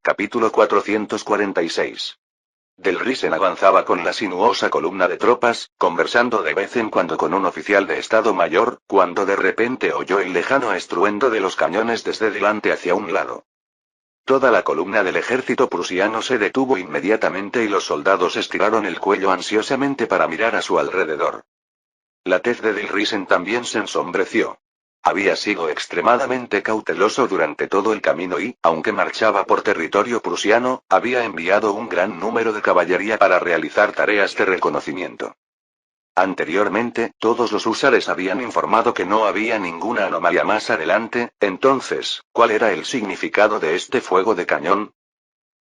Capítulo 446. Del Risen avanzaba con la sinuosa columna de tropas, conversando de vez en cuando con un oficial de Estado Mayor, cuando de repente oyó el lejano estruendo de los cañones desde delante hacia un lado. Toda la columna del ejército prusiano se detuvo inmediatamente y los soldados estiraron el cuello ansiosamente para mirar a su alrededor. La tez de Del Risen también se ensombreció. Había sido extremadamente cauteloso durante todo el camino y, aunque marchaba por territorio prusiano, había enviado un gran número de caballería para realizar tareas de reconocimiento. Anteriormente, todos los húsares habían informado que no había ninguna anomalía más adelante. Entonces, ¿cuál era el significado de este fuego de cañón?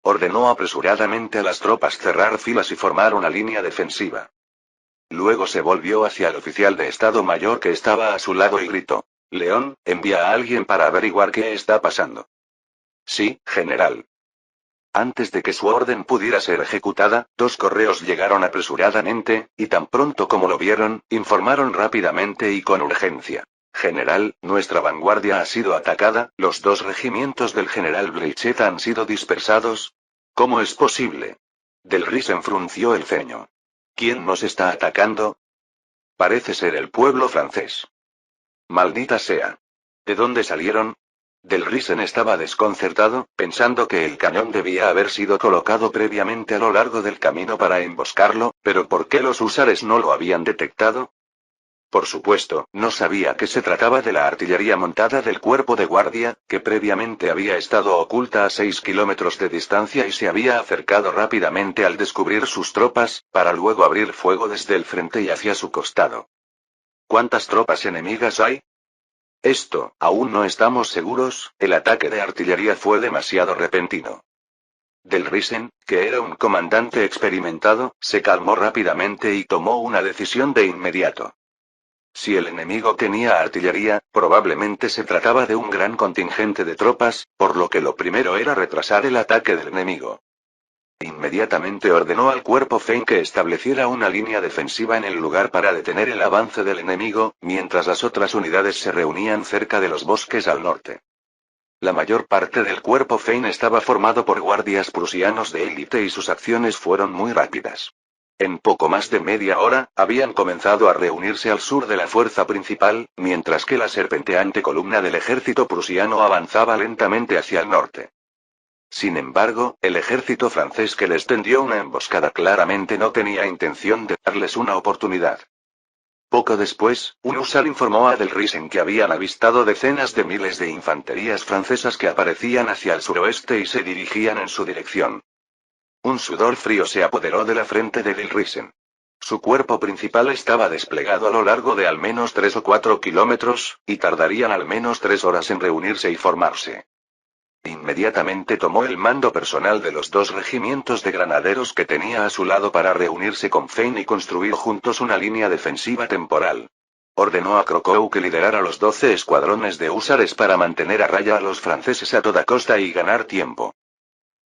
Ordenó apresuradamente a las tropas cerrar filas y formar una línea defensiva. Luego se volvió hacia el oficial de Estado Mayor que estaba a su lado y gritó: León, envía a alguien para averiguar qué está pasando. Sí, general. Antes de que su orden pudiera ser ejecutada, 2 correos llegaron apresuradamente, y tan pronto como lo vieron, informaron rápidamente y con urgencia. General, nuestra vanguardia ha sido atacada, los 2 regimientos del general Blechet han sido dispersados. ¿Cómo es posible? Del Risen frunció el ceño. ¿Quién nos está atacando? Parece ser el pueblo francés. Maldita sea. ¿De dónde salieron? Del Risen estaba desconcertado, pensando que el cañón debía haber sido colocado previamente a lo largo del camino para emboscarlo, pero ¿por qué los húsares no lo habían detectado? Por supuesto, no sabía que se trataba de la artillería montada del cuerpo de guardia, que previamente había estado oculta a 6 kilómetros de distancia y se había acercado rápidamente al descubrir sus tropas, para luego abrir fuego desde el frente y hacia su costado. ¿Cuántas tropas enemigas hay? Aún no estamos seguros, el ataque de artillería fue demasiado repentino. Del Risen, que era un comandante experimentado, se calmó rápidamente y tomó una decisión de inmediato. Si el enemigo tenía artillería, probablemente se trataba de un gran contingente de tropas, por lo que lo primero era retrasar el ataque del enemigo. Inmediatamente ordenó al cuerpo Fein que estableciera una línea defensiva en el lugar para detener el avance del enemigo, mientras las otras unidades se reunían cerca de los bosques al norte. La mayor parte del cuerpo Fein estaba formado por guardias prusianos de élite y sus acciones fueron muy rápidas. En poco más de media hora, habían comenzado a reunirse al sur de la fuerza principal, mientras que la serpenteante columna del ejército prusiano avanzaba lentamente hacia el norte. Sin embargo, el ejército francés que les tendió una emboscada claramente no tenía intención de darles una oportunidad. Poco después, un húsar informó a Del Risen que habían avistado decenas de miles de infanterías francesas que aparecían hacia el suroeste y se dirigían en su dirección. Un sudor frío se apoderó de la frente de Del Risen. Su cuerpo principal estaba desplegado a lo largo de al menos 3 o 4 kilómetros, y tardarían al menos 3 horas en reunirse y formarse. Inmediatamente tomó el mando personal de los 2 regimientos de granaderos que tenía a su lado para reunirse con Fein y construir juntos una línea defensiva temporal. Ordenó a Crocou que liderara los 12 escuadrones de húsares para mantener a raya a los franceses a toda costa y ganar tiempo.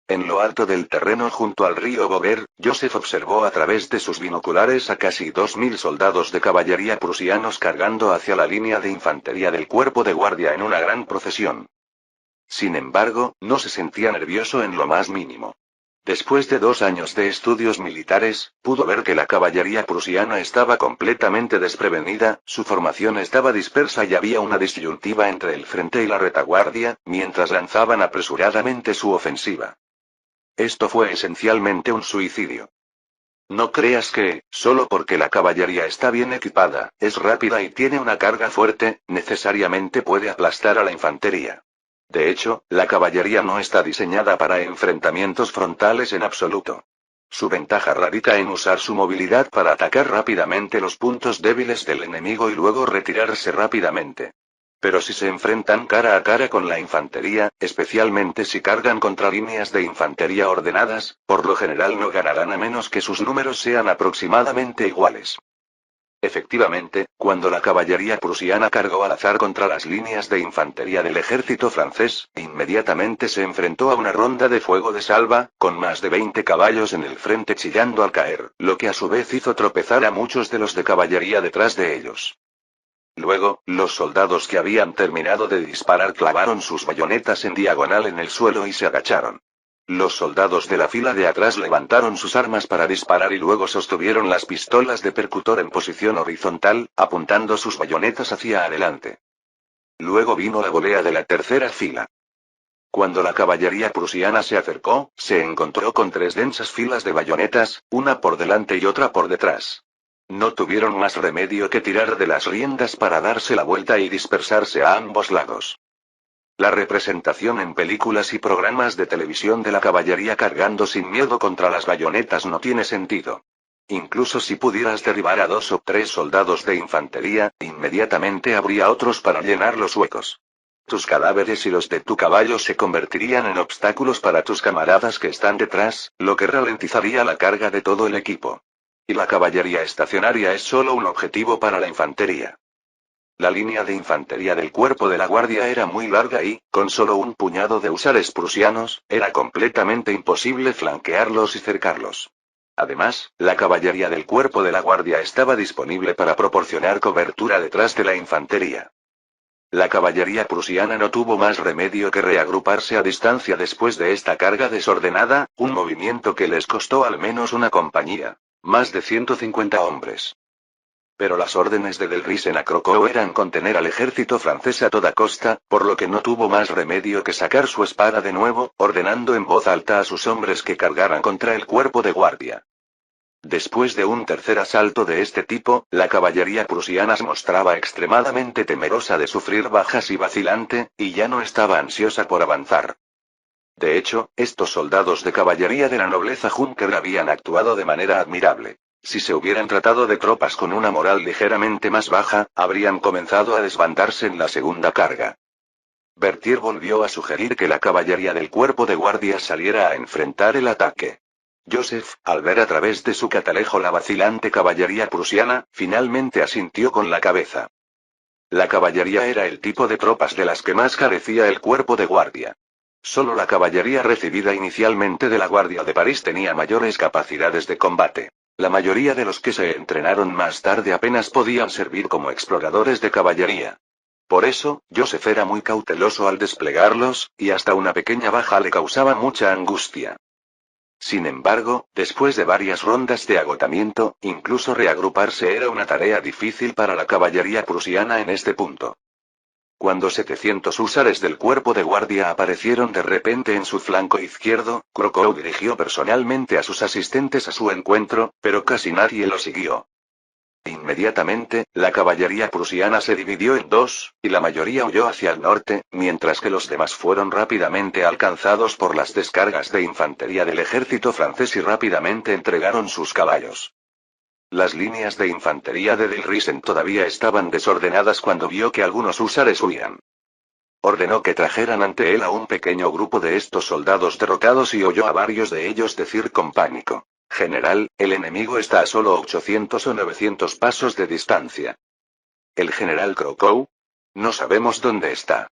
En lo alto del terreno junto al río Bover, Joseph observó a través de sus binoculares a casi 2000 soldados de caballería prusianos cargando hacia la línea de infantería del cuerpo de guardia en una gran procesión. Sin embargo, no se sentía nervioso en lo más mínimo. Después de 2 años de estudios militares, pudo ver que la caballería prusiana estaba completamente desprevenida, su formación estaba dispersa y había una disyuntiva entre el frente y la retaguardia, mientras lanzaban apresuradamente su ofensiva. Esto fue esencialmente un suicidio. No creas que, solo porque la caballería está bien equipada, es rápida y tiene una carga fuerte, necesariamente puede aplastar a la infantería. De hecho, la caballería no está diseñada para enfrentamientos frontales en absoluto. Su ventaja radica en usar su movilidad para atacar rápidamente los puntos débiles del enemigo y luego retirarse rápidamente. Pero si se enfrentan cara a cara con la infantería, especialmente si cargan contra líneas de infantería ordenadas, por lo general no ganarán a menos que sus números sean aproximadamente iguales. Efectivamente, cuando la caballería prusiana cargó al azar contra las líneas de infantería del ejército francés, inmediatamente se enfrentó a una ronda de fuego de salva, con más de 20 caballos en el frente chillando al caer, lo que a su vez hizo tropezar a muchos de los de caballería detrás de ellos. Luego, los soldados que habían terminado de disparar clavaron sus bayonetas en diagonal en el suelo y se agacharon. Los soldados de la fila de atrás levantaron sus armas para disparar y luego sostuvieron las pistolas de percutor en posición horizontal, apuntando sus bayonetas hacia adelante. Luego vino la volea de la tercera fila. Cuando la caballería prusiana se acercó, se encontró con 3 densas filas de bayonetas, una por delante y otra por detrás. No tuvieron más remedio que tirar de las riendas para darse la vuelta y dispersarse a ambos lados. La representación en películas y programas de televisión de la caballería cargando sin miedo contra las bayonetas no tiene sentido. Incluso si pudieras derribar a 2 o 3 soldados de infantería, inmediatamente habría otros para llenar los huecos. Tus cadáveres y los de tu caballo se convertirían en obstáculos para tus camaradas que están detrás, lo que ralentizaría la carga de todo el equipo. Y la caballería estacionaria es solo un objetivo para la infantería. La línea de infantería del cuerpo de la guardia era muy larga y, con solo un puñado de húsares prusianos, era completamente imposible flanquearlos y cercarlos. Además, la caballería del cuerpo de la guardia estaba disponible para proporcionar cobertura detrás de la infantería. La caballería prusiana no tuvo más remedio que reagruparse a distancia después de esta carga desordenada, un movimiento que les costó al menos una compañía, más de 150 hombres. Pero las órdenes de Del Risen a Crocou eran contener al ejército francés a toda costa, por lo que no tuvo más remedio que sacar su espada de nuevo, ordenando en voz alta a sus hombres que cargaran contra el cuerpo de guardia. Después de un tercer asalto de este tipo, la caballería prusiana se mostraba extremadamente temerosa de sufrir bajas y vacilante, y ya no estaba ansiosa por avanzar. De hecho, estos soldados de caballería de la nobleza Junker habían actuado de manera admirable. Si se hubieran tratado de tropas con una moral ligeramente más baja, habrían comenzado a desbandarse en la segunda carga. Berthier volvió a sugerir que la caballería del cuerpo de guardia saliera a enfrentar el ataque. Joseph, al ver a través de su catalejo la vacilante caballería prusiana, finalmente asintió con la cabeza. La caballería era el tipo de tropas de las que más carecía el cuerpo de guardia. Solo la caballería recibida inicialmente de la Guardia de París tenía mayores capacidades de combate. La mayoría de los que se entrenaron más tarde apenas podían servir como exploradores de caballería. Por eso, Joseph era muy cauteloso al desplegarlos, y hasta una pequeña baja le causaba mucha angustia. Sin embargo, después de varias rondas de agotamiento, incluso reagruparse era una tarea difícil para la caballería prusiana en este punto. Cuando 700 húsares del cuerpo de guardia aparecieron de repente en su flanco izquierdo, Crocou dirigió personalmente a sus asistentes a su encuentro, pero casi nadie lo siguió. Inmediatamente, la caballería prusiana se dividió en 2, y la mayoría huyó hacia el norte, mientras que los demás fueron rápidamente alcanzados por las descargas de infantería del ejército francés y rápidamente entregaron sus caballos. Las líneas de infantería de Del Risen todavía estaban desordenadas cuando vio que algunos húsares huían. Ordenó que trajeran ante él a un pequeño grupo de estos soldados derrotados y oyó a varios de ellos decir con pánico: «General, el enemigo está a solo 800 o 900 pasos de distancia». ¿El general Crocou? No sabemos dónde está.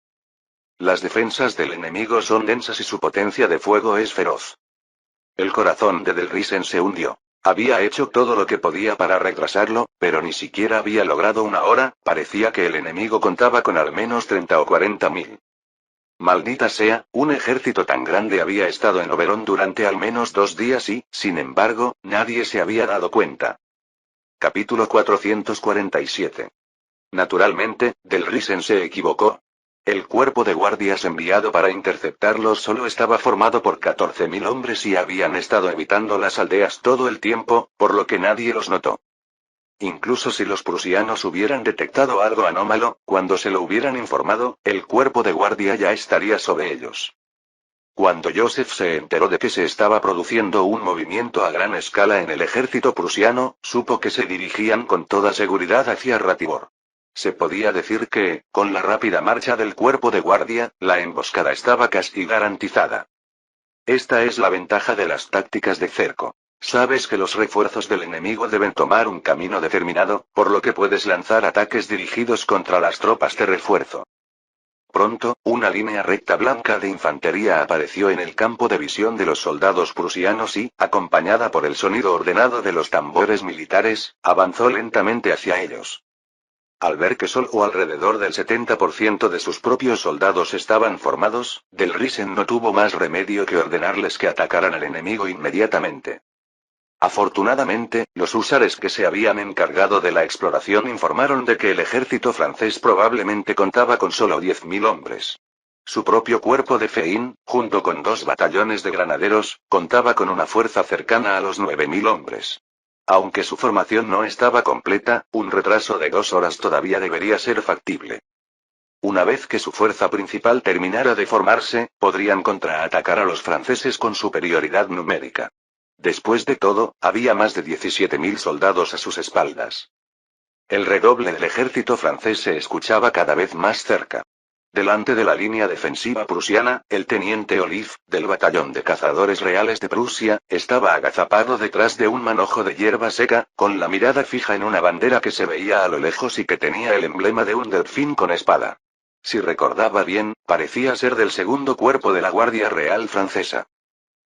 Las defensas del enemigo son densas y su potencia de fuego es feroz. El corazón de Del Risen se hundió. Había hecho todo lo que podía para retrasarlo, pero ni siquiera había logrado una hora, parecía que el enemigo contaba con al menos 30 o 40 mil. Maldita sea, un ejército tan grande había estado en Oberon durante al menos 2 días y, sin embargo, nadie se había dado cuenta. Capítulo 447. Naturalmente, Del Risen se equivocó. El cuerpo de guardias enviado para interceptarlos solo estaba formado por 14.000 hombres y habían estado evitando las aldeas todo el tiempo, por lo que nadie los notó. Incluso si los prusianos hubieran detectado algo anómalo, cuando se lo hubieran informado, el cuerpo de guardia ya estaría sobre ellos. Cuando Joseph se enteró de que se estaba produciendo un movimiento a gran escala en el ejército prusiano, supo que se dirigían con toda seguridad hacia Ratibor. Se podía decir que, con la rápida marcha del cuerpo de guardia, la emboscada estaba casi garantizada. Esta es la ventaja de las tácticas de cerco. Sabes que los refuerzos del enemigo deben tomar un camino determinado, por lo que puedes lanzar ataques dirigidos contra las tropas de refuerzo. Pronto, una línea recta blanca de infantería apareció en el campo de visión de los soldados prusianos y, acompañada por el sonido ordenado de los tambores militares, avanzó lentamente hacia ellos. Al ver que solo alrededor del 70% de sus propios soldados estaban formados, Del Riesen no tuvo más remedio que ordenarles que atacaran al enemigo inmediatamente. Afortunadamente, los húsares que se habían encargado de la exploración informaron de que el ejército francés probablemente contaba con solo 10.000 hombres. Su propio cuerpo de Fein, junto con 2 batallones de granaderos, contaba con una fuerza cercana a los 9.000 hombres. Aunque su formación no estaba completa, un retraso de 2 horas todavía debería ser factible. Una vez que su fuerza principal terminara de formarse, podrían contraatacar a los franceses con superioridad numérica. Después de todo, había más de 17.000 soldados a sus espaldas. El redoble del ejército francés se escuchaba cada vez más cerca. Delante de la línea defensiva prusiana, el teniente Olive, del batallón de cazadores reales de Prusia, estaba agazapado detrás de un manojo de hierba seca, con la mirada fija en una bandera que se veía a lo lejos y que tenía el emblema de un delfín con espada. Si recordaba bien, parecía ser del segundo cuerpo de la Guardia Real francesa.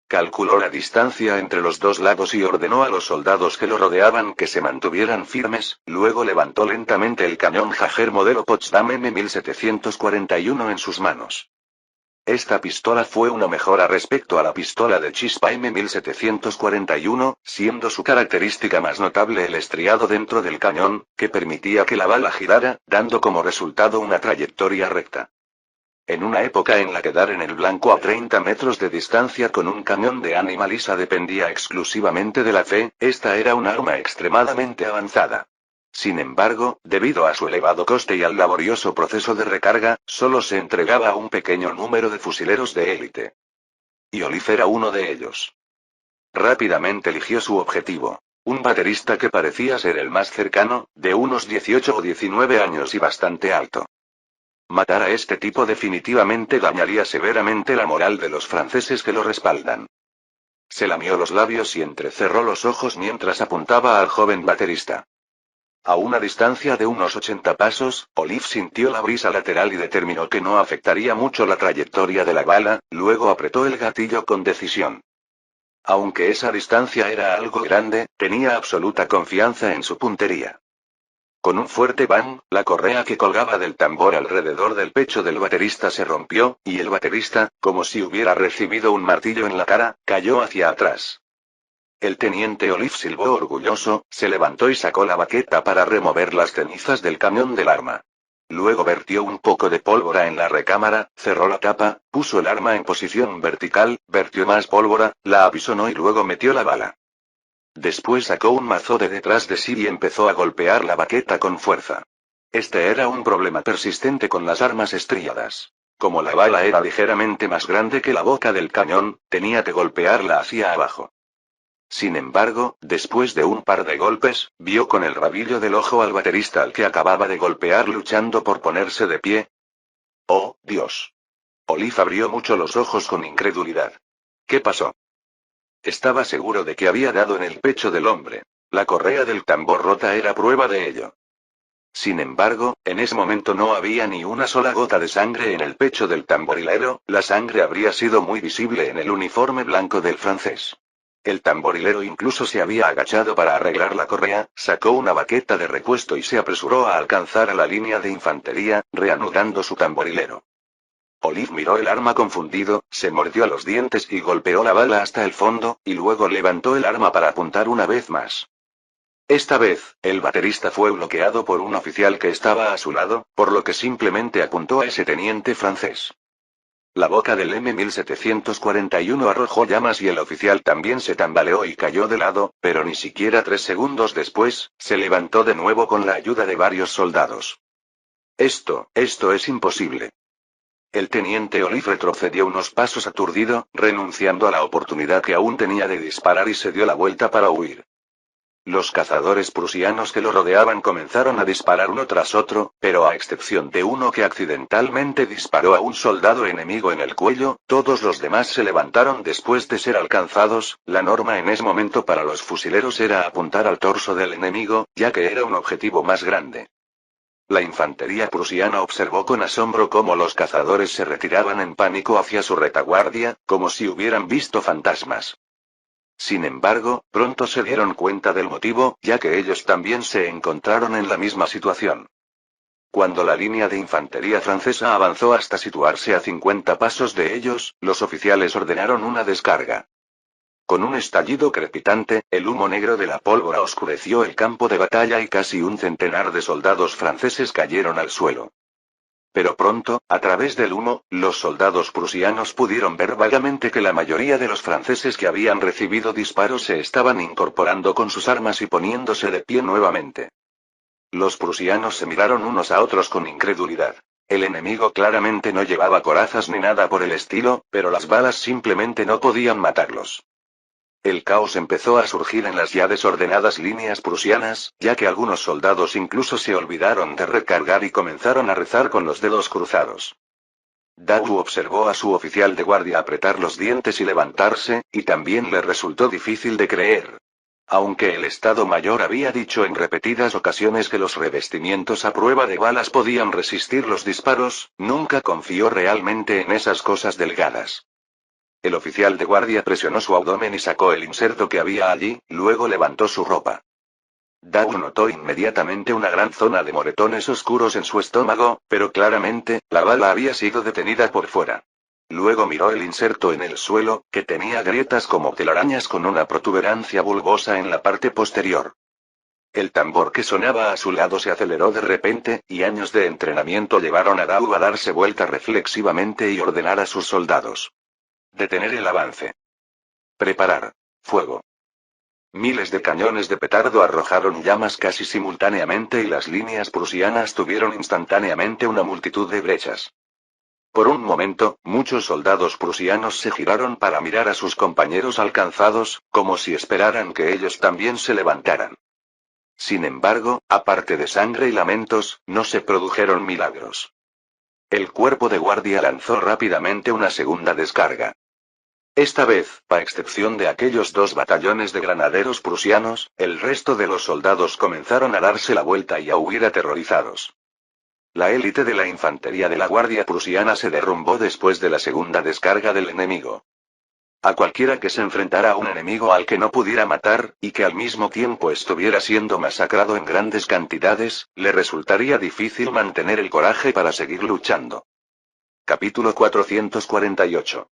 Calculó la distancia entre los dos lados y ordenó a los soldados que lo rodeaban que se mantuvieran firmes, luego levantó lentamente el cañón Jaeger modelo Potsdam M1741 en sus manos. Esta pistola fue una mejora respecto a la pistola de chispa M1741, siendo su característica más notable el estriado dentro del cañón, que permitía que la bala girara, dando como resultado una trayectoria recta. En una época en la que dar en el blanco a 30 metros de distancia con un cañón de ánima lisa dependía exclusivamente de la fe, esta era un arma extremadamente avanzada. Sin embargo, debido a su elevado coste y al laborioso proceso de recarga, solo se entregaba a un pequeño número de fusileros de élite. Y Olive era uno de ellos. Rápidamente eligió su objetivo. Un baterista que parecía ser el más cercano, de unos 18 o 19 años y bastante alto. Matar a este tipo definitivamente dañaría severamente la moral de los franceses que lo respaldan. Se lamió los labios y entrecerró los ojos mientras apuntaba al joven baterista. A una distancia de unos 80 pasos, Olive sintió la brisa lateral y determinó que no afectaría mucho la trayectoria de la bala, luego apretó el gatillo con decisión. Aunque esa distancia era algo grande, tenía absoluta confianza en su puntería. Con un fuerte bang, la correa que colgaba del tambor alrededor del pecho del baterista se rompió, y el baterista, como si hubiera recibido un martillo en la cara, cayó hacia atrás. El teniente Olive silbó orgulloso, se levantó y sacó la baqueta para remover las cenizas del cañón del arma. Luego vertió un poco de pólvora en la recámara, cerró la tapa, puso el arma en posición vertical, vertió más pólvora, la apisonó y luego metió la bala. Después sacó un mazo de detrás de sí y empezó a golpear la baqueta con fuerza. Este era un problema persistente con las armas estriadas. Como la bala era ligeramente más grande que la boca del cañón, tenía que golpearla hacia abajo. Sin embargo, después de un par de golpes, vio con el rabillo del ojo al baterista al que acababa de golpear luchando por ponerse de pie. ¡Oh, Dios! Olive abrió mucho los ojos con incredulidad. ¿Qué pasó? Estaba seguro de que había dado en el pecho del hombre. La correa del tambor rota era prueba de ello. Sin embargo, en ese momento no había ni una sola gota de sangre en el pecho del tamborilero, la sangre habría sido muy visible en el uniforme blanco del francés. El tamborilero incluso se había agachado para arreglar la correa, sacó una baqueta de repuesto y se apresuró a alcanzar a la línea de infantería, reanudando su tamborilero. Olive miró el arma confundido, se mordió los dientes y golpeó la bala hasta el fondo, y luego levantó el arma para apuntar una vez más. Esta vez, el baterista fue bloqueado por un oficial que estaba a su lado, por lo que simplemente apuntó a ese teniente francés. La boca del M1741 arrojó llamas y el oficial también se tambaleó y cayó de lado, pero ni siquiera 3 segundos después, se levantó de nuevo con la ayuda de varios soldados. Esto es imposible. El teniente Olive retrocedió unos pasos aturdido, renunciando a la oportunidad que aún tenía de disparar y se dio la vuelta para huir. Los cazadores prusianos que lo rodeaban comenzaron a disparar uno tras otro, pero a excepción de uno que accidentalmente disparó a un soldado enemigo en el cuello, todos los demás se levantaron después de ser alcanzados. La norma en ese momento para los fusileros era apuntar al torso del enemigo, ya que era un objetivo más grande. La infantería prusiana observó con asombro cómo los cazadores se retiraban en pánico hacia su retaguardia, como si hubieran visto fantasmas. Sin embargo, pronto se dieron cuenta del motivo, ya que ellos también se encontraron en la misma situación. Cuando la línea de infantería francesa avanzó hasta situarse a 50 pasos de ellos, los oficiales ordenaron una descarga. Con un estallido crepitante, el humo negro de la pólvora oscureció el campo de batalla y casi un centenar de soldados franceses cayeron al suelo. Pero pronto, a través del humo, los soldados prusianos pudieron ver vagamente que la mayoría de los franceses que habían recibido disparos se estaban incorporando con sus armas y poniéndose de pie nuevamente. Los prusianos se miraron unos a otros con incredulidad. El enemigo claramente no llevaba corazas ni nada por el estilo, pero las balas simplemente no podían matarlos. El caos empezó a surgir en las ya desordenadas líneas prusianas, ya que algunos soldados incluso se olvidaron de recargar y comenzaron a rezar con los dedos cruzados. Dau observó a su oficial de guardia apretar los dientes y levantarse, y también le resultó difícil de creer. Aunque el Estado Mayor había dicho en repetidas ocasiones que los revestimientos a prueba de balas podían resistir los disparos, nunca confió realmente en esas cosas delgadas. El oficial de guardia presionó su abdomen y sacó el inserto que había allí, luego levantó su ropa. Dau notó inmediatamente una gran zona de moretones oscuros en su estómago, pero claramente, la bala había sido detenida por fuera. Luego miró el inserto en el suelo, que tenía grietas como telarañas con una protuberancia bulbosa en la parte posterior. El tambor que sonaba a su lado se aceleró de repente, y años de entrenamiento llevaron a Dau a darse vuelta reflexivamente y ordenar a sus soldados. Detener el avance. Preparar. Fuego. Miles de cañones de petardo arrojaron llamas casi simultáneamente y las líneas prusianas tuvieron instantáneamente una multitud de brechas. Por un momento, muchos soldados prusianos se giraron para mirar a sus compañeros alcanzados, como si esperaran que ellos también se levantaran. Sin embargo, aparte de sangre y lamentos, no se produjeron milagros. El cuerpo de guardia lanzó rápidamente una segunda descarga. Esta vez, a excepción de aquellos 2 batallones de granaderos prusianos, el resto de los soldados comenzaron a darse la vuelta y a huir aterrorizados. La élite de la infantería de la guardia prusiana se derrumbó después de la segunda descarga del enemigo. A cualquiera que se enfrentara a un enemigo al que no pudiera matar, y que al mismo tiempo estuviera siendo masacrado en grandes cantidades, le resultaría difícil mantener el coraje para seguir luchando. Capítulo 448.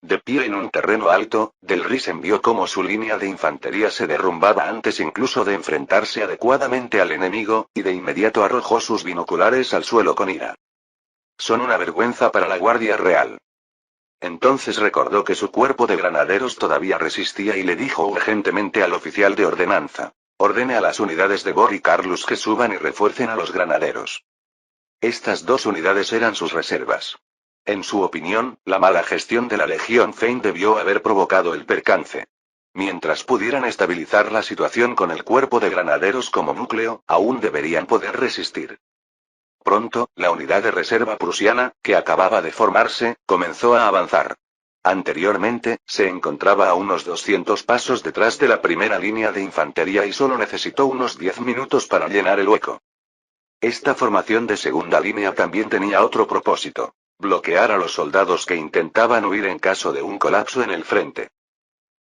De pie en un terreno alto, Del Risen vio cómo su línea de infantería se derrumbaba antes incluso de enfrentarse adecuadamente al enemigo, y de inmediato arrojó sus binoculares al suelo con ira. Son una vergüenza para la Guardia Real. Entonces recordó que su cuerpo de granaderos todavía resistía y le dijo urgentemente al oficial de ordenanza: ordene a las unidades de Bor y Carlus que suban y refuercen a los granaderos. Estas 2 unidades eran sus reservas. En su opinión, la mala gestión de la Legión Fein debió haber provocado el percance. Mientras pudieran estabilizar la situación con el cuerpo de granaderos como núcleo, aún deberían poder resistir. Pronto, la unidad de reserva prusiana, que acababa de formarse, comenzó a avanzar. Anteriormente, se encontraba a unos 200 pasos detrás de la primera línea de infantería y solo necesitó unos 10 minutos para llenar el hueco. Esta formación de segunda línea también tenía otro propósito: bloquear a los soldados que intentaban huir en caso de un colapso en el frente.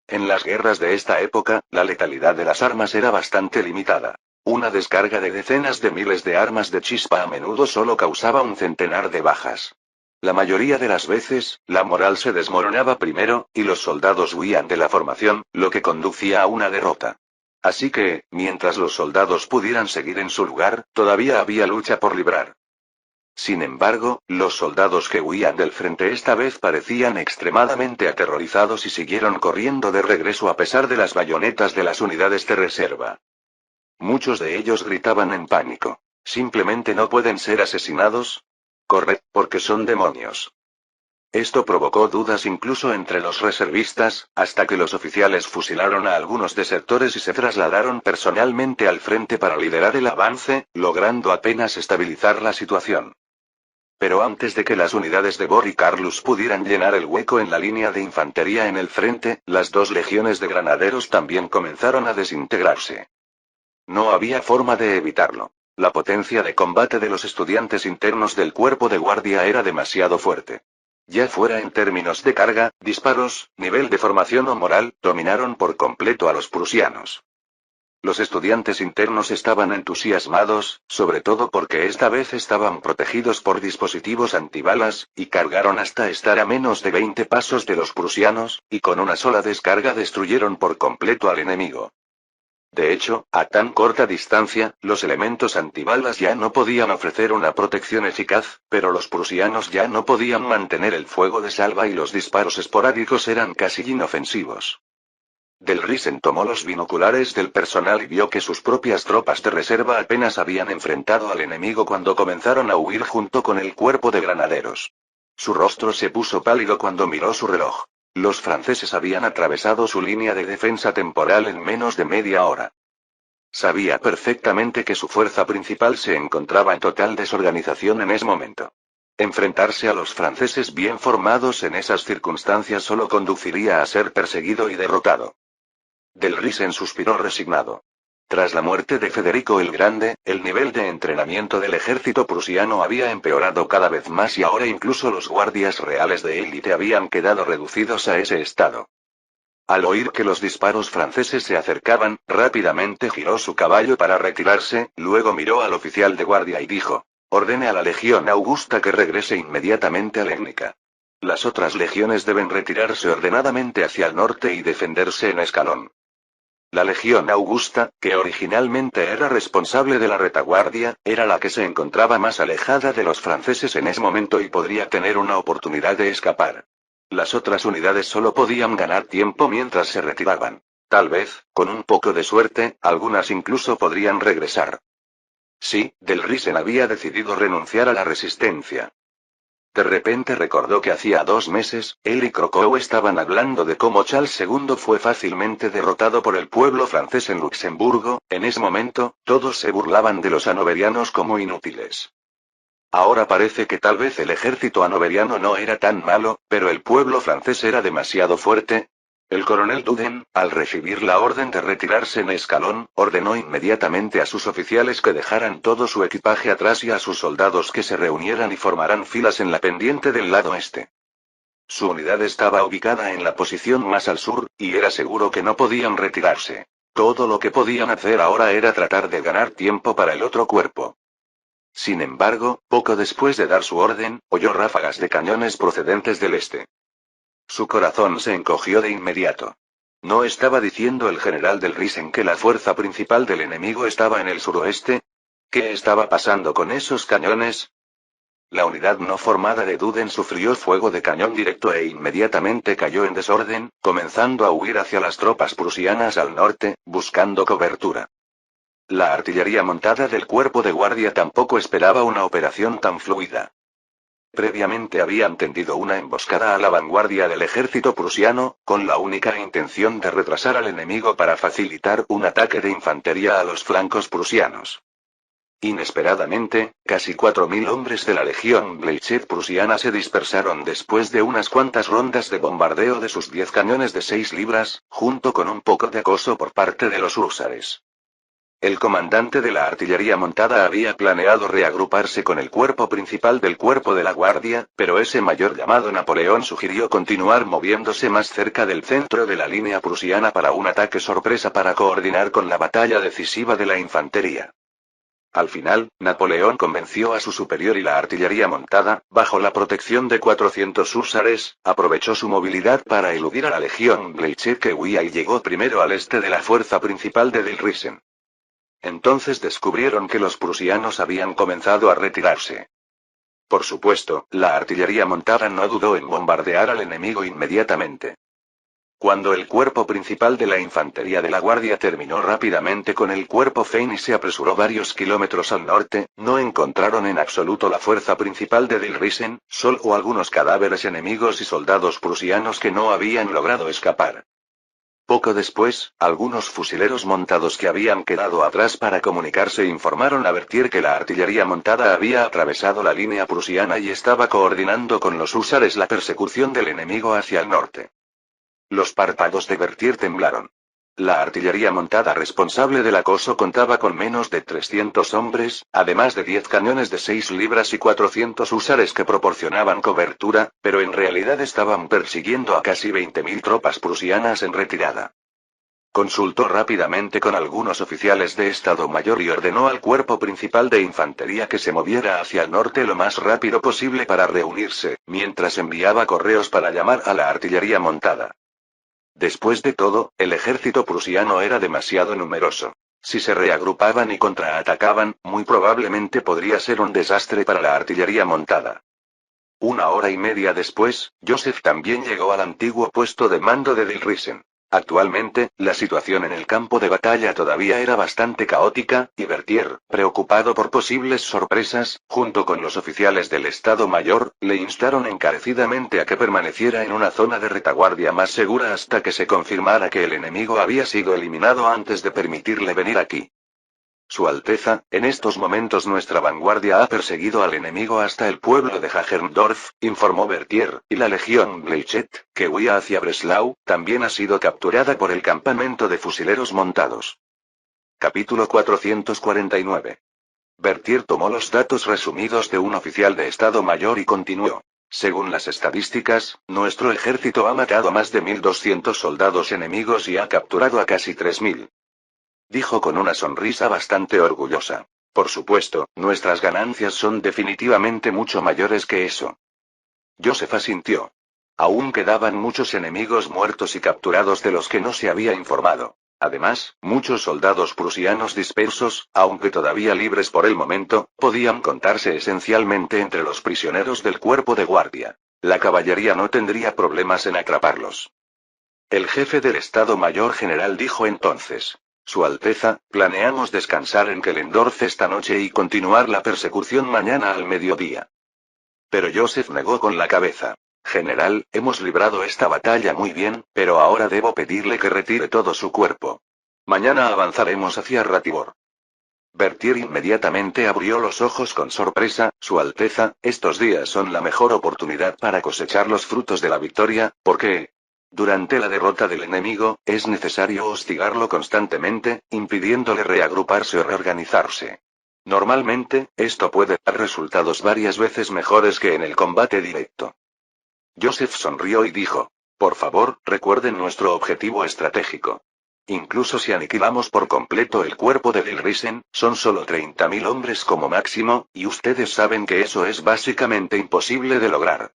En las guerras de esta época, la letalidad de las armas era bastante limitada. Una descarga de decenas de miles de armas de chispa a menudo solo causaba un centenar de bajas. La mayoría de las veces, la moral se desmoronaba primero, y los soldados huían de la formación, lo que conducía a una derrota. Así que, mientras los soldados pudieran seguir en su lugar, todavía había lucha por librar. Sin embargo, los soldados que huían del frente esta vez parecían extremadamente aterrorizados y siguieron corriendo de regreso a pesar de las bayonetas de las unidades de reserva. Muchos de ellos gritaban en pánico: ¿simplemente no pueden ser asesinados? Corred, porque son demonios. Esto provocó dudas incluso entre los reservistas, hasta que los oficiales fusilaron a algunos desertores y se trasladaron personalmente al frente para liderar el avance, logrando apenas estabilizar la situación. Pero antes de que las unidades de Bor y Carlus pudieran llenar el hueco en la línea de infantería en el frente, las 2 legiones de granaderos también comenzaron a desintegrarse. No había forma de evitarlo. La potencia de combate de los estudiantes internos del cuerpo de guardia era demasiado fuerte. Ya fuera en términos de carga, disparos, nivel de formación o moral, dominaron por completo a los prusianos. Los estudiantes internos estaban entusiasmados, sobre todo porque esta vez estaban protegidos por dispositivos antibalas, y cargaron hasta estar a menos de 20 pasos de los prusianos, y con una sola descarga destruyeron por completo al enemigo. De hecho, a tan corta distancia, los elementos antibalas ya no podían ofrecer una protección eficaz, pero los prusianos ya no podían mantener el fuego de salva y los disparos esporádicos eran casi inofensivos. Del Riesen tomó los binoculares del personal y vio que sus propias tropas de reserva apenas habían enfrentado al enemigo cuando comenzaron a huir junto con el cuerpo de granaderos. Su rostro se puso pálido cuando miró su reloj. Los franceses habían atravesado su línea de defensa temporal en menos de media hora. Sabía perfectamente que su fuerza principal se encontraba en total desorganización en ese momento. Enfrentarse a los franceses bien formados en esas circunstancias solo conduciría a ser perseguido y derrotado. Del Riesen suspiró resignado. Tras la muerte de Federico el Grande, el nivel de entrenamiento del ejército prusiano había empeorado cada vez más y ahora incluso los guardias reales de élite habían quedado reducidos a ese estado. Al oír que los disparos franceses se acercaban, rápidamente giró su caballo para retirarse, luego miró al oficial de guardia y dijo: «Ordene a la Legión Augusta que regrese inmediatamente a Legnica. Las otras legiones deben retirarse ordenadamente hacia el norte y defenderse en escalón». La Legión Augusta, que originalmente era responsable de la retaguardia, era la que se encontraba más alejada de los franceses en ese momento y podría tener una oportunidad de escapar. Las otras unidades solo podían ganar tiempo mientras se retiraban. Tal vez, con un poco de suerte, algunas incluso podrían regresar. Sí, Del Riesen había decidido renunciar a la resistencia. De repente recordó que hacía 2 meses, él y Crocou estaban hablando de cómo Charles II fue fácilmente derrotado por el pueblo francés en Luxemburgo. En ese momento, todos se burlaban de los hanoverianos como inútiles. Ahora parece que tal vez el ejército hanoveriano no era tan malo, pero el pueblo francés era demasiado fuerte. El coronel Duden, al recibir la orden de retirarse en escalón, ordenó inmediatamente a sus oficiales que dejaran todo su equipaje atrás y a sus soldados que se reunieran y formaran filas en la pendiente del lado este. Su unidad estaba ubicada en la posición más al sur, y era seguro que no podían retirarse. Todo lo que podían hacer ahora era tratar de ganar tiempo para el otro cuerpo. Sin embargo, poco después de dar su orden, oyó ráfagas de cañones procedentes del este. Su corazón se encogió de inmediato. ¿No estaba diciendo el general Del Riesen que la fuerza principal del enemigo estaba en el suroeste? ¿Qué estaba pasando con esos cañones? La unidad no formada de Duden sufrió fuego de cañón directo e inmediatamente cayó en desorden, comenzando a huir hacia las tropas prusianas al norte, buscando cobertura. La artillería montada del cuerpo de guardia tampoco esperaba una operación tan fluida. Previamente habían tendido una emboscada a la vanguardia del ejército prusiano, con la única intención de retrasar al enemigo para facilitar un ataque de infantería a los flancos prusianos. Inesperadamente, casi 4.000 hombres de la Legión Bleichert prusiana se dispersaron después de unas cuantas rondas de bombardeo de sus 10 cañones de 6 libras, junto con un poco de acoso por parte de los húsares. El comandante de la artillería montada había planeado reagruparse con el cuerpo principal del cuerpo de la guardia, pero ese mayor llamado Napoleón sugirió continuar moviéndose más cerca del centro de la línea prusiana para un ataque sorpresa para coordinar con la batalla decisiva de la infantería. Al final, Napoleón convenció a su superior y la artillería montada, bajo la protección de 400 húsares, aprovechó su movilidad para eludir a la legión Bleichert que huía y llegó primero al este de la fuerza principal de Del Riesen. Entonces descubrieron que los prusianos habían comenzado a retirarse. Por supuesto, la artillería montada no dudó en bombardear al enemigo inmediatamente. Cuando el cuerpo principal de la infantería de la guardia terminó rápidamente con el cuerpo Fein y se apresuró varios kilómetros al norte, no encontraron en absoluto la fuerza principal de Del Riesen, solo algunos cadáveres enemigos y soldados prusianos que no habían logrado escapar. Poco después, algunos fusileros montados que habían quedado atrás para comunicarse informaron a Berthier que la artillería montada había atravesado la línea prusiana y estaba coordinando con los húsares la persecución del enemigo hacia el norte. Los párpados de Berthier temblaron. La artillería montada responsable del acoso contaba con menos de 300 hombres, además de 10 cañones de 6 libras y 400 húsares que proporcionaban cobertura, pero en realidad estaban persiguiendo a casi 20.000 tropas prusianas en retirada. Consultó rápidamente con algunos oficiales de Estado Mayor y ordenó al cuerpo principal de infantería que se moviera hacia el norte lo más rápido posible para reunirse, mientras enviaba correos para llamar a la artillería montada. Después de todo, el ejército prusiano era demasiado numeroso. Si se reagrupaban y contraatacaban, muy probablemente podría ser un desastre para la artillería montada. 1 hora y media después, Joseph también llegó al antiguo puesto de mando de Dilrisen. Actualmente, la situación en el campo de batalla todavía era bastante caótica, y Berthier, preocupado por posibles sorpresas, junto con los oficiales del Estado Mayor, le instaron encarecidamente a que permaneciera en una zona de retaguardia más segura hasta que se confirmara que el enemigo había sido eliminado antes de permitirle venir aquí. Su Alteza, en estos momentos nuestra vanguardia ha perseguido al enemigo hasta el pueblo de Hagensdorf, informó Berthier, y la legión Bleichett, que huía hacia Breslau, también ha sido capturada por el campamento de fusileros montados. Capítulo 449. Berthier tomó los datos resumidos de un oficial de Estado Mayor y continuó. Según las estadísticas, nuestro ejército ha matado a más de 1.200 soldados enemigos y ha capturado a casi 3.000. Dijo con una sonrisa bastante orgullosa. Por supuesto, nuestras ganancias son definitivamente mucho mayores que eso. Joseph asintió. Aún quedaban muchos enemigos muertos y capturados de los que no se había informado. Además, muchos soldados prusianos dispersos, aunque todavía libres por el momento, podían contarse esencialmente entre los prisioneros del cuerpo de guardia. La caballería no tendría problemas en atraparlos. El jefe del Estado Mayor General dijo entonces. Su Alteza, planeamos descansar en Kellendorf esta noche y continuar la persecución mañana al mediodía. Pero Joseph negó con la cabeza. General, hemos librado esta batalla muy bien, pero ahora debo pedirle que retire todo su cuerpo. Mañana avanzaremos hacia Ratibor. Berthier inmediatamente abrió los ojos con sorpresa. Su Alteza, estos días son la mejor oportunidad para cosechar los frutos de la victoria, ¿por qué? Durante la derrota del enemigo, es necesario hostigarlo constantemente, impidiéndole reagruparse o reorganizarse. Normalmente, esto puede dar resultados varias veces mejores que en el combate directo. Joseph sonrió y dijo, por favor, recuerden nuestro objetivo estratégico. Incluso si aniquilamos por completo el cuerpo de Dilrisen, son solo 30.000 hombres como máximo, y ustedes saben que eso es básicamente imposible de lograr.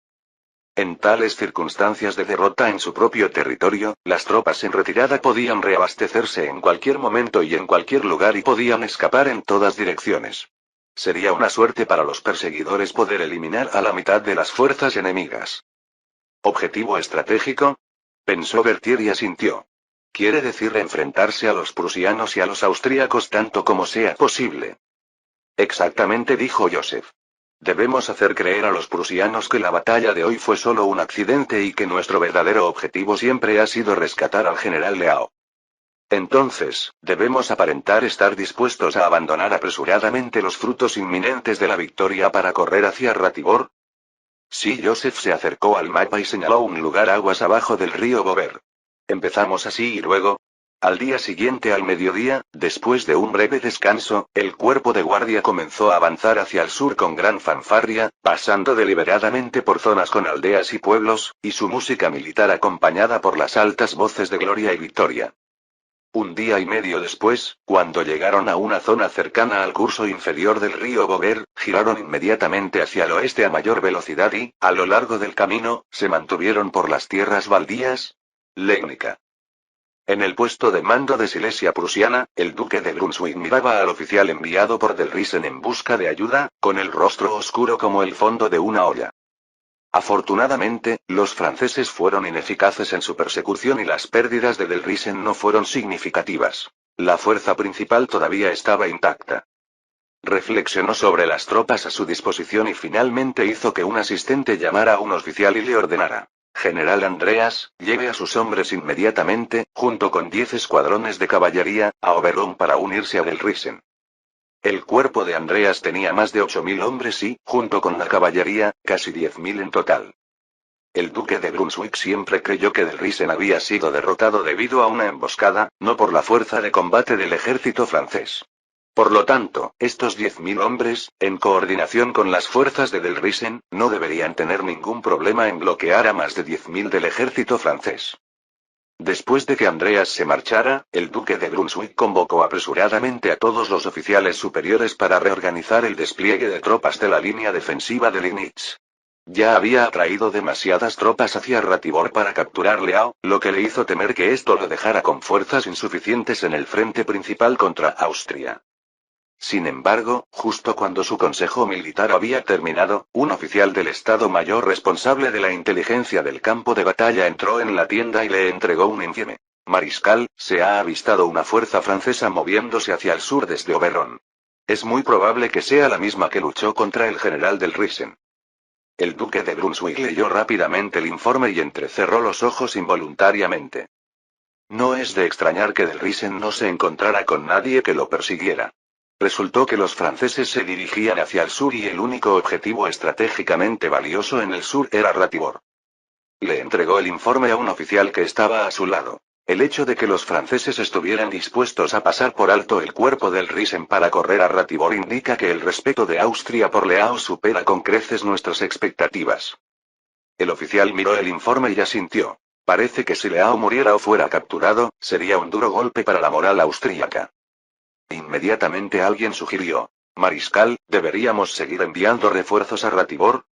En tales circunstancias de derrota en su propio territorio, las tropas en retirada podían reabastecerse en cualquier momento y en cualquier lugar y podían escapar en todas direcciones. Sería una suerte para los perseguidores poder eliminar a la mitad de las fuerzas enemigas. ¿Objetivo estratégico? Pensó Berthier y asintió. Quiere decir enfrentarse a los prusianos y a los austríacos tanto como sea posible. Exactamente, dijo Joseph. Debemos hacer creer a los prusianos que la batalla de hoy fue solo un accidente y que nuestro verdadero objetivo siempre ha sido rescatar al general Leao. Entonces, debemos aparentar estar dispuestos a abandonar apresuradamente los frutos inminentes de la victoria para correr hacia Ratibor. Sí, Joseph se acercó al mapa y señaló un lugar aguas abajo del río Bover. Empezamos así y luego. Al día siguiente al mediodía, después de un breve descanso, el cuerpo de guardia comenzó a avanzar hacia el sur con gran fanfarria, pasando deliberadamente por zonas con aldeas y pueblos, y su música militar acompañada por las altas voces de gloria y victoria. 1 día y medio después, cuando llegaron a una zona cercana al curso inferior del río Bover, giraron inmediatamente hacia el oeste a mayor velocidad y, a lo largo del camino, se mantuvieron por las tierras baldías. Legnica. En el puesto de mando de Silesia prusiana, el duque de Brunswick miraba al oficial enviado por Dilrisen en busca de ayuda, con el rostro oscuro como el fondo de una olla. Afortunadamente, los franceses fueron ineficaces en su persecución y las pérdidas de Dilrisen no fueron significativas. La fuerza principal todavía estaba intacta. Reflexionó sobre las tropas a su disposición y finalmente hizo que un asistente llamara a un oficial y le ordenara. General Andreas, lleve a sus hombres inmediatamente, junto con 10 escuadrones de caballería, a Oberon para unirse a Dilrisen. El cuerpo de Andreas tenía más de 8.000 hombres y, junto con la caballería, casi 10.000 en total. El duque de Brunswick siempre creyó que Dilrisen había sido derrotado debido a una emboscada, no por la fuerza de combate del ejército francés. Por lo tanto, estos 10.000 hombres, en coordinación con las fuerzas de Dilrisen, no deberían tener ningún problema en bloquear a más de 10.000 del ejército francés. Después de que Andreas se marchara, el duque de Brunswick convocó apresuradamente a todos los oficiales superiores para reorganizar el despliegue de tropas de la línea defensiva de Liegnitz. Ya había atraído demasiadas tropas hacia Ratibor para capturar Leao, lo que le hizo temer que esto lo dejara con fuerzas insuficientes en el frente principal contra Austria. Sin embargo, justo cuando su consejo militar había terminado, un oficial del Estado Mayor responsable de la inteligencia del campo de batalla entró en la tienda y le entregó un informe. Mariscal, se ha avistado una fuerza francesa moviéndose hacia el sur desde Oberon. Es muy probable que sea la misma que luchó contra el general del Risen. El duque de Brunswick leyó rápidamente el informe y entrecerró los ojos involuntariamente. No es de extrañar que del Risen no se encontrara con nadie que lo persiguiera. Resultó que los franceses se dirigían hacia el sur y el único objetivo estratégicamente valioso en el sur era Ratibor. Le entregó el informe a un oficial que estaba a su lado. El hecho de que los franceses estuvieran dispuestos a pasar por alto el cuerpo del Risen para correr a Ratibor indica que el respeto de Austria por Leao supera con creces nuestras expectativas. El oficial miró el informe y asintió. Parece que si Leao muriera o fuera capturado, sería un duro golpe para la moral austríaca. Inmediatamente alguien sugirió: Mariscal, ¿deberíamos seguir enviando refuerzos a Ratibor?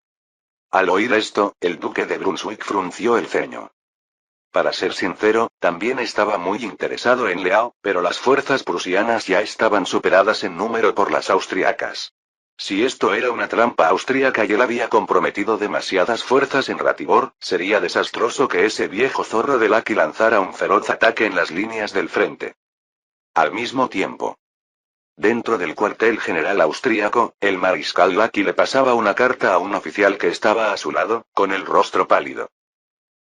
Al oír esto, el duque de Brunswick frunció el ceño. Para ser sincero, también estaba muy interesado en Leao, pero las fuerzas prusianas ya estaban superadas en número por las austriacas. Si esto era una trampa austríaca y él había comprometido demasiadas fuerzas en Ratibor, sería desastroso que ese viejo zorro de Lacky lanzara un feroz ataque en las líneas del frente. Al mismo tiempo, dentro del cuartel general austríaco, el mariscal Lacky le pasaba una carta a un oficial que estaba a su lado, con el rostro pálido.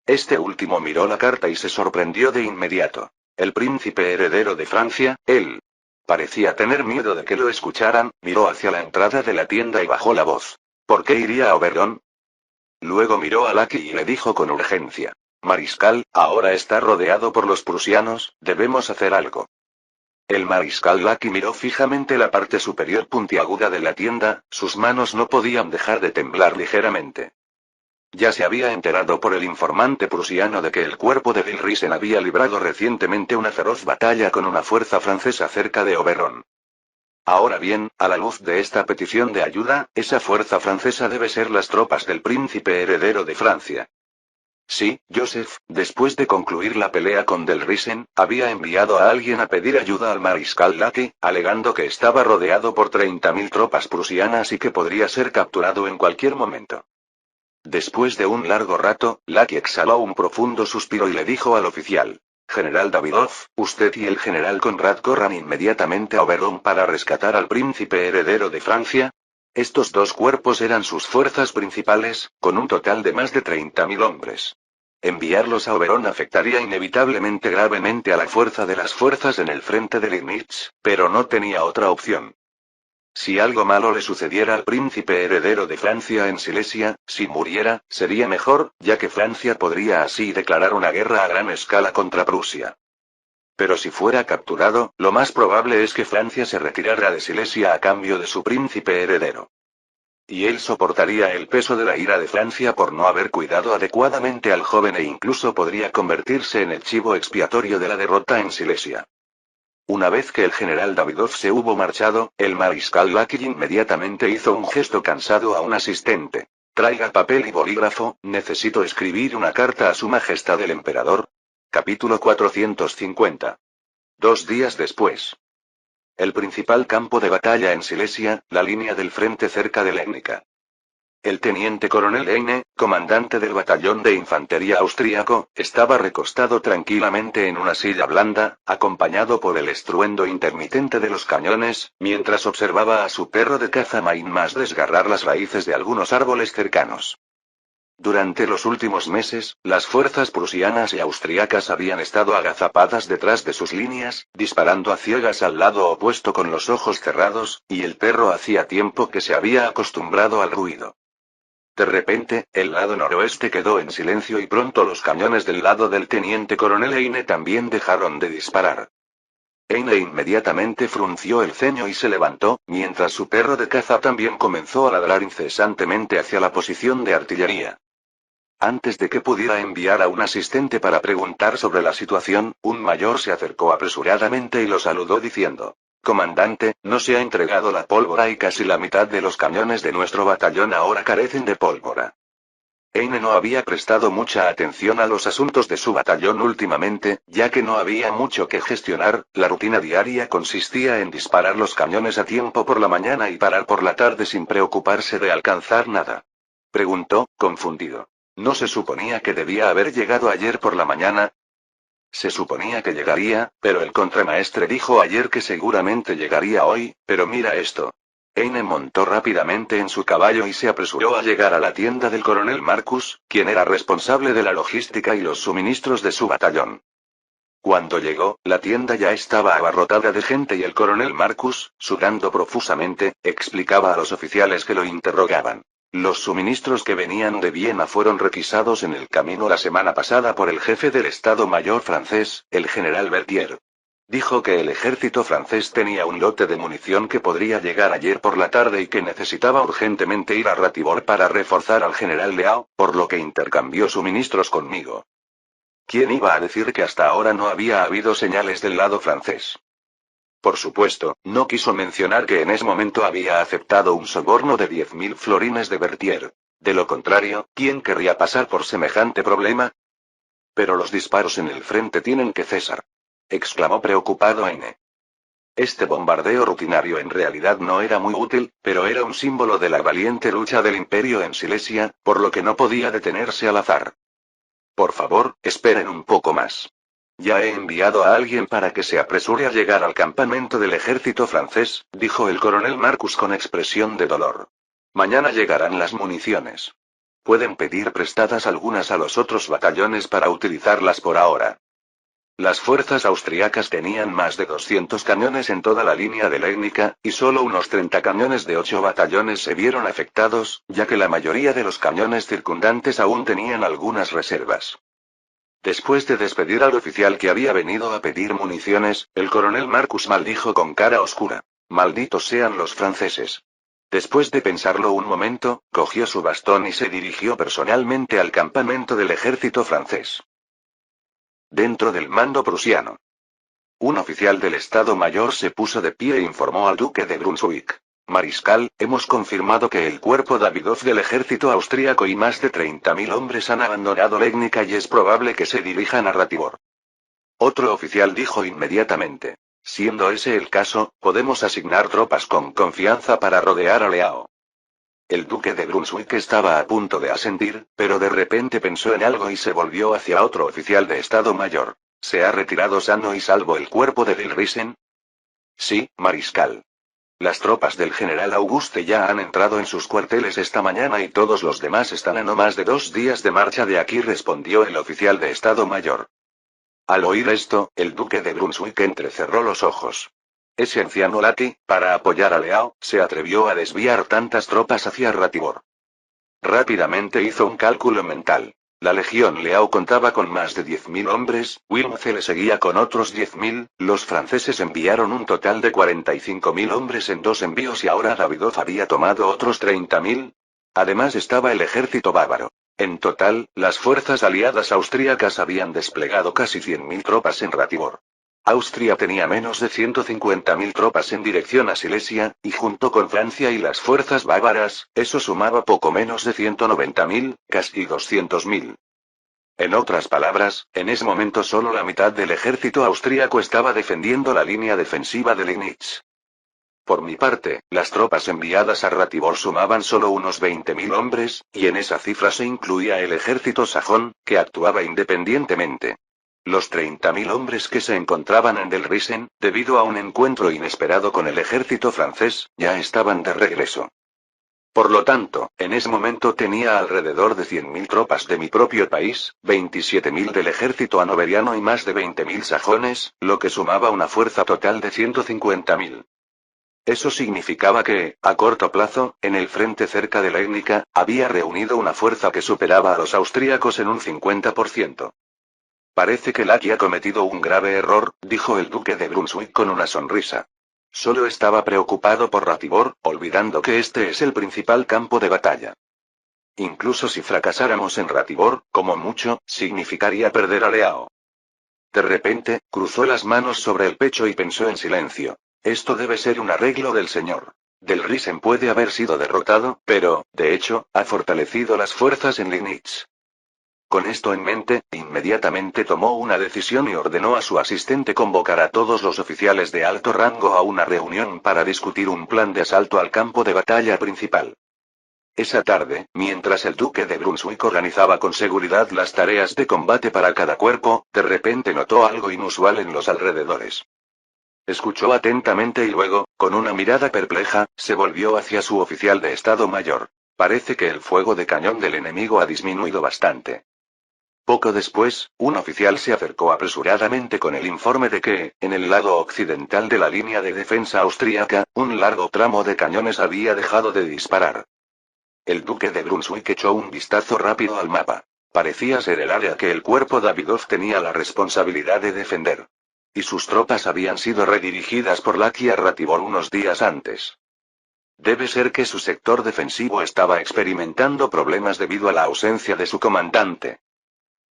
Este último miró la carta y se sorprendió de inmediato. El príncipe heredero de Francia, él. Parecía tener miedo de que lo escucharan, miró hacia la entrada de la tienda y bajó la voz. ¿Por qué iría a Oberon? Luego miró a Lacky y le dijo con urgencia: Mariscal, ahora está rodeado por los prusianos, debemos hacer algo. El mariscal Lacky miró fijamente la parte superior puntiaguda de la tienda, sus manos no podían dejar de temblar ligeramente. Ya se había enterado por el informante prusiano de que el cuerpo de Vilrisen había librado recientemente una feroz batalla con una fuerza francesa cerca de Oberon. Ahora bien, a la luz de esta petición de ayuda, esa fuerza francesa debe ser las tropas del príncipe heredero de Francia. Sí, Joseph, después de concluir la pelea con Del Risen, había enviado a alguien a pedir ayuda al mariscal Lacky, alegando que estaba rodeado por 30.000 tropas prusianas y que podría ser capturado en cualquier momento. Después de un largo rato, Lacky exhaló un profundo suspiro y le dijo al oficial: General Davidov, usted y el general Conrad corran inmediatamente a Oberon para rescatar al príncipe heredero de Francia. Estos dos cuerpos eran sus fuerzas principales, con un total de más de 30.000 hombres. Enviarlos a Oberon afectaría inevitablemente gravemente a la fuerza de las fuerzas en el frente de Liegnitz, pero no tenía otra opción. Si algo malo le sucediera al príncipe heredero de Francia en Silesia, si muriera, sería mejor, ya que Francia podría así declarar una guerra a gran escala contra Prusia. Pero si fuera capturado, lo más probable es que Francia se retirara de Silesia a cambio de su príncipe heredero. Y él soportaría el peso de la ira de Francia por no haber cuidado adecuadamente al joven e incluso podría convertirse en el chivo expiatorio de la derrota en Silesia. Una vez que el general Davidov se hubo marchado, el mariscal Lacky inmediatamente hizo un gesto cansado a un asistente. Traiga papel y bolígrafo, necesito escribir una carta a su majestad el emperador. Capítulo 450. 2 días después. El principal campo de batalla en Silesia, la línea del frente cerca de Legnica. El teniente coronel Heine, comandante del batallón de infantería austríaco, estaba recostado tranquilamente en una silla blanda, acompañado por el estruendo intermitente de los cañones, mientras observaba a su perro de caza Mainmas desgarrar las raíces de algunos árboles cercanos. Durante los últimos meses, las fuerzas prusianas y austriacas habían estado agazapadas detrás de sus líneas, disparando a ciegas al lado opuesto con los ojos cerrados, y el perro hacía tiempo que se había acostumbrado al ruido. De repente, el lado noroeste quedó en silencio y pronto los cañones del lado del teniente coronel Heine también dejaron de disparar. Heine inmediatamente frunció el ceño y se levantó, mientras su perro de caza también comenzó a ladrar incesantemente hacia la posición de artillería. Antes de que pudiera enviar a un asistente para preguntar sobre la situación, un mayor se acercó apresuradamente y lo saludó diciendo: Comandante, no se ha entregado la pólvora y casi la mitad de los cañones de nuestro batallón ahora carecen de pólvora. Heine no había prestado mucha atención a los asuntos de su batallón últimamente, ya que no había mucho que gestionar. La rutina diaria consistía en disparar los cañones a tiempo por la mañana y parar por la tarde sin preocuparse de alcanzar nada. Preguntó, confundido. ¿No se suponía que debía haber llegado ayer por la mañana? Se suponía que llegaría, pero el contramaestre dijo ayer que seguramente llegaría hoy, pero mira esto. Heine montó rápidamente en su caballo y se apresuró a llegar a la tienda del coronel Marcus, quien era responsable de la logística y los suministros de su batallón. Cuando llegó, la tienda ya estaba abarrotada de gente y el coronel Marcus, sudando profusamente, explicaba a los oficiales que lo interrogaban. Los suministros que venían de Viena fueron requisados en el camino la semana pasada por el jefe del Estado Mayor francés, el general Berthier. Dijo que el ejército francés tenía un lote de munición que podría llegar ayer por la tarde y que necesitaba urgentemente ir a Ratibor para reforzar al general Leao, por lo que intercambió suministros conmigo. ¿Quién iba a decir que hasta ahora no había habido señales del lado francés? Por supuesto, no quiso mencionar que en ese momento había aceptado un soborno de 10.000 florines de Berthier. De lo contrario, ¿quién querría pasar por semejante problema? Pero los disparos en el frente tienen que cesar, exclamó preocupado Heine. Este bombardeo rutinario en realidad no era muy útil, pero era un símbolo de la valiente lucha del imperio en Silesia, por lo que no podía detenerse al azar. Por favor, esperen un poco más. Ya he enviado a alguien para que se apresure a llegar al campamento del ejército francés, dijo el coronel Marcus con expresión de dolor. Mañana llegarán las municiones. Pueden pedir prestadas algunas a los otros batallones para utilizarlas por ahora. Las fuerzas austriacas tenían más de 200 cañones en toda la línea de Legnica, y solo unos 30 cañones de 8 batallones se vieron afectados, ya que la mayoría de los cañones circundantes aún tenían algunas reservas. Después de despedir al oficial que había venido a pedir municiones, el coronel Marcus maldijo con cara oscura. Malditos sean los franceses. Después de pensarlo un momento, cogió su bastón y se dirigió personalmente al campamento del ejército francés. Dentro del mando prusiano. Un oficial del Estado Mayor se puso de pie e informó al duque de Brunswick. Mariscal, hemos confirmado que el cuerpo Davidov del ejército austríaco y más de 30.000 hombres han abandonado Legnica y es probable que se dirijan a Ratibor. Otro oficial dijo inmediatamente. Siendo ese el caso, podemos asignar tropas con confianza para rodear a Leao. El duque de Brunswick estaba a punto de asentir, pero de repente pensó en algo y se volvió hacia otro oficial de Estado Mayor. ¿Se ha retirado sano y salvo el cuerpo de Dilrisen? Sí, mariscal. Las tropas del general Auguste ya han entrado en sus cuarteles esta mañana y todos los demás están a no más de 2 días de marcha de aquí, respondió el oficial de Estado Mayor. Al oír esto, el duque de Brunswick entrecerró los ojos. Ese anciano Lati, para apoyar a Leao, se atrevió a desviar tantas tropas hacia Ratibor. Rápidamente hizo un cálculo mental. La legión Leao contaba con más de 10.000 hombres, Wilmse le seguía con otros 10.000, los franceses enviaron un total de 45.000 hombres en 2 envíos y ahora Davidov había tomado otros 30.000. Además estaba el ejército bávaro. En total, las fuerzas aliadas austríacas habían desplegado casi 100.000 tropas en Ratibor. Austria tenía menos de 150.000 tropas en dirección a Silesia, y junto con Francia y las fuerzas bávaras, eso sumaba poco menos de 190.000, casi 200.000. En otras palabras, en ese momento solo la mitad del ejército austríaco estaba defendiendo la línea defensiva de Liegnitz. Por mi parte, las tropas enviadas a Ratibor sumaban solo unos 20.000 hombres, y en esa cifra se incluía el ejército sajón, que actuaba independientemente. Los 30.000 hombres que se encontraban en Dilrisen, debido a un encuentro inesperado con el ejército francés, ya estaban de regreso. Por lo tanto, en ese momento tenía alrededor de 100.000 tropas de mi propio país, 27.000 del ejército hanoveriano y más de 20.000 sajones, lo que sumaba una fuerza total de 150.000. Eso significaba que, a corto plazo, en el frente cerca de Legnica, había reunido una fuerza que superaba a los austríacos en un 50%. Parece que Laki ha cometido un grave error, dijo el duque de Brunswick con una sonrisa. Solo estaba preocupado por Ratibor, olvidando que este es el principal campo de batalla. Incluso si fracasáramos en Ratibor, como mucho, significaría perder a Leao. De repente, cruzó las manos sobre el pecho y pensó en silencio. Esto debe ser un arreglo del señor. Del Risen puede haber sido derrotado, pero, de hecho, ha fortalecido las fuerzas en Linnitz. Con esto en mente, inmediatamente tomó una decisión y ordenó a su asistente convocar a todos los oficiales de alto rango a una reunión para discutir un plan de asalto al campo de batalla principal. Esa tarde, mientras el duque de Brunswick organizaba con seguridad las tareas de combate para cada cuerpo, de repente notó algo inusual en los alrededores. Escuchó atentamente y luego, con una mirada perpleja, se volvió hacia su oficial de Estado Mayor. Parece que el fuego de cañón del enemigo ha disminuido bastante. Poco después, un oficial se acercó apresuradamente con el informe de que, en el lado occidental de la línea de defensa austríaca, un largo tramo de cañones había dejado de disparar. El duque de Brunswick echó un vistazo rápido al mapa. Parecía ser el área que el cuerpo Davidov tenía la responsabilidad de defender. Y sus tropas habían sido redirigidas por Lakia Ratibor unos días antes. Debe ser que su sector defensivo estaba experimentando problemas debido a la ausencia de su comandante.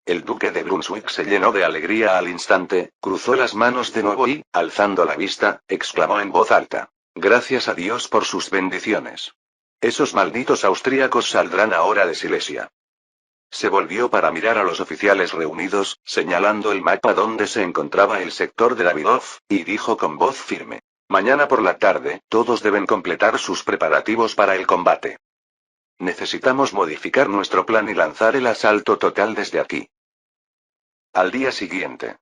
El duque de Brunswick se llenó de alegría al instante, cruzó las manos de nuevo y, alzando la vista, exclamó en voz alta: «Gracias a Dios por sus bendiciones. Esos malditos austríacos saldrán ahora de Silesia». Se volvió para mirar a los oficiales reunidos, señalando el mapa donde se encontraba el sector de Davidov, y dijo con voz firme: «Mañana por la tarde, todos deben completar sus preparativos para el combate. Necesitamos modificar nuestro plan y lanzar el asalto total desde aquí». Al día siguiente,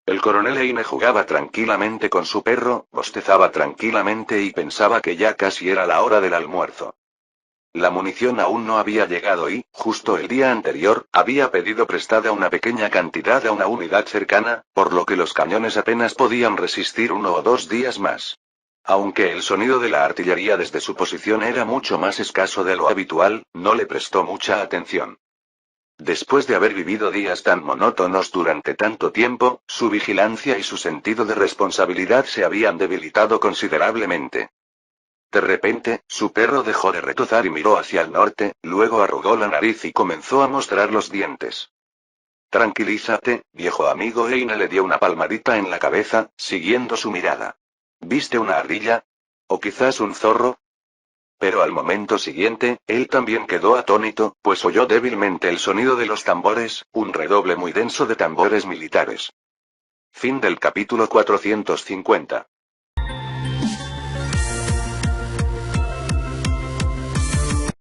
el coronel Eine jugaba tranquilamente con su perro, bostezaba tranquilamente y pensaba que ya casi era la hora del almuerzo. La munición aún no había llegado y, justo el día anterior, había pedido prestada una pequeña cantidad a una unidad cercana, por lo que los cañones apenas podían resistir 1 o 2 días más. Aunque el sonido de la artillería desde su posición era mucho más escaso de lo habitual, no le prestó mucha atención. Después de haber vivido días tan monótonos durante tanto tiempo, su vigilancia y su sentido de responsabilidad se habían debilitado considerablemente. De repente, su perro dejó de retozar y miró hacia el norte, luego arrugó la nariz y comenzó a mostrar los dientes. «Tranquilízate, viejo amigo». Eine le dio una palmadita en la cabeza, siguiendo su mirada. «¿Viste una ardilla? ¿O quizás un zorro?». Pero al momento siguiente, él también quedó atónito, pues oyó débilmente el sonido de los tambores, un redoble muy denso de tambores militares. Fin del capítulo 450.